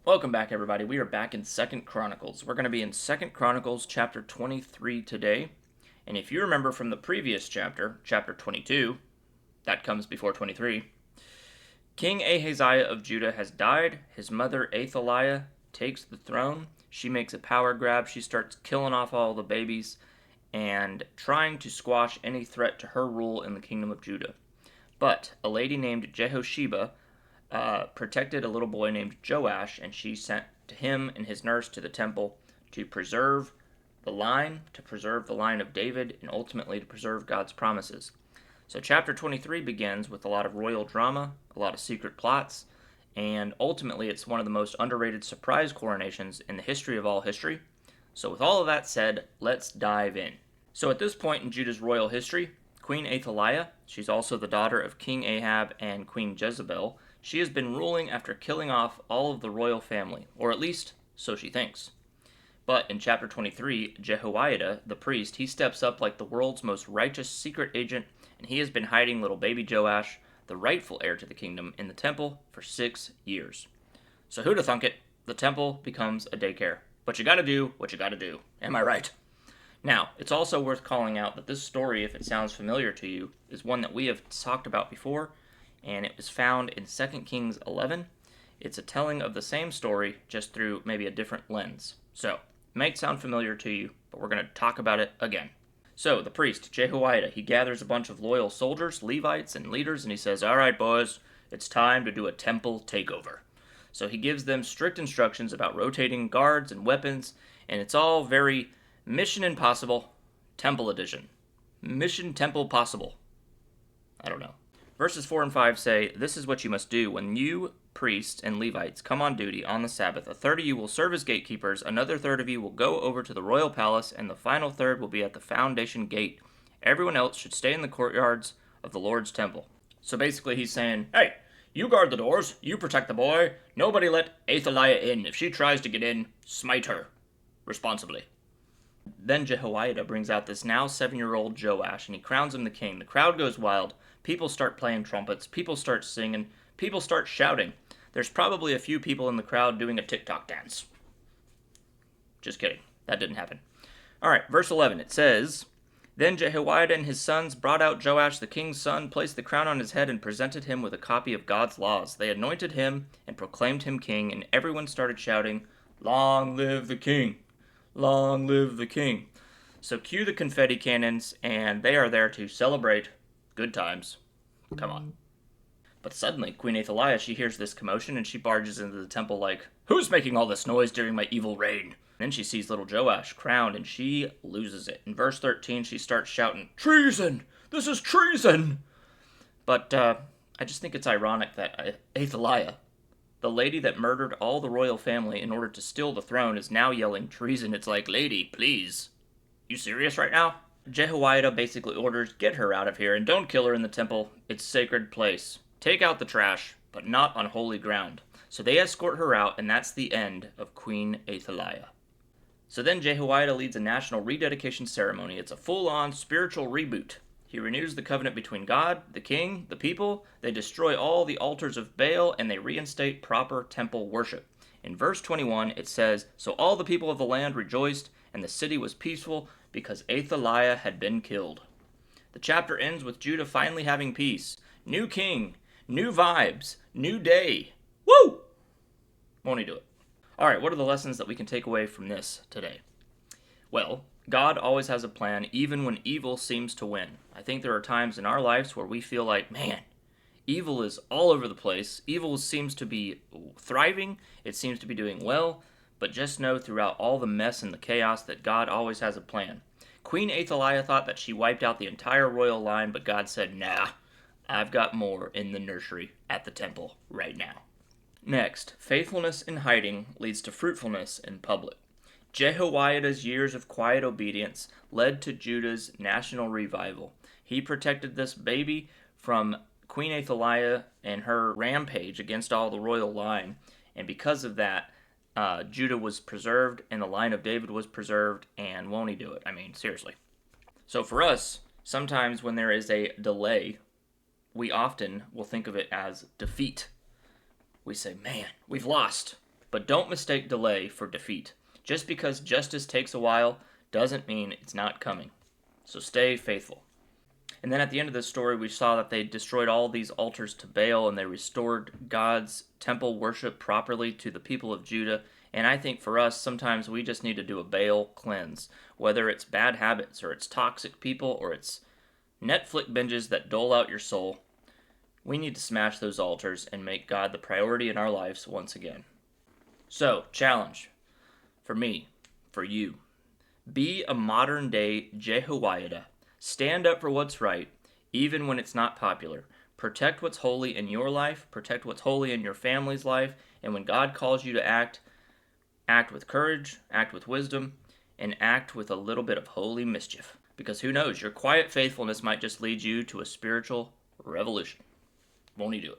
Welcome back, everybody. We are back in 2nd Chronicles. We're going to be in 2nd Chronicles chapter 23 today. And if you remember from the previous chapter, chapter 22, that comes before 23, King Ahaziah of Judah has died. His mother Athaliah takes the throne. She makes a power grab. She starts killing off all the babies and trying to squash any threat to her rule in the kingdom of Judah. But a lady named Jehoiada protected a little boy named Joash, and she sent to him and his nurse to the temple to preserve the line of David, and ultimately to preserve God's promises. So chapter 23 begins with a lot of royal drama, a lot of secret plots, and ultimately it's one of the most underrated surprise coronations in the history of all history. So with all of that said, let's dive in. So at this point in Judah's royal history, Queen Athaliah, she's also the daughter of King Ahab and Queen Jezebel, she has been ruling after killing off all of the royal family, or at least so she thinks. But in chapter 23, Jehoiada, the priest, he steps up like the world's most righteous secret agent, and he has been hiding little baby Joash, the rightful heir to the kingdom, in the temple for 6 years. So who'da thunk it? The temple becomes a daycare. But you gotta do what you gotta do. Am I right? Now, it's also worth calling out that this story, if it sounds familiar to you, is one that we have talked about before, and it was found in 2 Kings 11. It's a telling of the same story, just through maybe a different lens. So, it might sound familiar to you, but we're going to talk about it again. So, the priest, Jehoiada, he gathers a bunch of loyal soldiers, Levites, and leaders, and he says, "All right, boys, it's time to do a temple takeover." So he gives them strict instructions about rotating guards and weapons, and it's all very Mission Impossible, Temple Edition. Mission Temple Possible. I don't know. Verses 4 and 5 say, "This is what you must do when you, priests and Levites, come on duty on the Sabbath. A third of you will serve as gatekeepers, another third of you will go over to the royal palace, and the final third will be at the foundation gate. Everyone else should stay in the courtyards of the Lord's temple." So basically he's saying, hey, you guard the doors, you protect the boy, nobody let Athaliah in. If she tries to get in, smite her responsibly. Then Jehoiada brings out this now 7-year-old Joash, and he crowns him the king. The crowd goes wild. People start playing trumpets. People start singing. People start shouting. There's probably a few people in the crowd doing a TikTok dance. Just kidding. That didn't happen. All right, verse 11. It says, "Then Jehoiada and his sons brought out Joash the king's son, placed the crown on his head, and presented him with a copy of God's laws. They anointed him and proclaimed him king, and everyone started shouting, 'Long live the king! Long live the king!'" So cue the confetti cannons, and they are there to celebrate good times. Come on. But suddenly, Queen Athaliah, she hears this commotion, and she barges into the temple like, "Who's making all this noise during my evil reign?" Then she sees little Joash crowned, and she loses it. In verse 13, she starts shouting, "Treason! This is treason!" But I just think it's ironic that Athaliah, the lady that murdered all the royal family in order to steal the throne, is now yelling treason. It's like, lady, please. You serious right now? Jehoiada basically orders, get her out of here, and don't kill her in the temple. It's sacred place. Take out the trash, but not on holy ground. So they escort her out, and that's the end of Queen Athaliah. So then Jehoiada leads a national rededication ceremony. It's a full-on spiritual reboot. He renews the covenant between God, the king, the people. They destroy all the altars of Baal, and they reinstate proper temple worship. In verse 21, it says, "So all the people of the land rejoiced, and the city was peaceful, because Athaliah had been killed." The chapter ends with Judah finally having peace. New king, new vibes, new day. Woo! Won't he do it? All right, what are the lessons that we can take away from this today? Well, God always has a plan, even when evil seems to win. I think there are times in our lives where we feel like, man, evil is all over the place. Evil seems to be thriving. It seems to be doing well. But just know throughout all the mess and the chaos that God always has a plan. Queen Athaliah thought that she wiped out the entire royal line, but God said, nah, I've got more in the nursery at the temple right now. Next, faithfulness in hiding leads to fruitfulness in public. Jehoiada's years of quiet obedience led to Judah's national revival. He protected this baby from Queen Athaliah and her rampage against all the royal line, and because of that, Judah was preserved, and the line of David was preserved, and won't he do it? I mean, seriously. So for us, sometimes when there is a delay, we often will think of it as defeat. We say, man, we've lost. But don't mistake delay for defeat. Just because justice takes a while doesn't mean it's not coming. So stay faithful. And then at the end of this story, we saw that they destroyed all these altars to Baal and they restored God's temple worship properly to the people of Judah. And I think for us, sometimes we just need to do a Baal cleanse. Whether it's bad habits or it's toxic people or it's Netflix binges that dole out your soul, we need to smash those altars and make God the priority in our lives once again. So, challenge for me, for you. Be a modern day Jehoiada. Stand up for what's right, even when it's not popular. Protect what's holy in your life, protect what's holy in your family's life, and when God calls you to act, act with courage, act with wisdom, and act with a little bit of holy mischief. Because who knows, your quiet faithfulness might just lead you to a spiritual revolution. Won't he do it?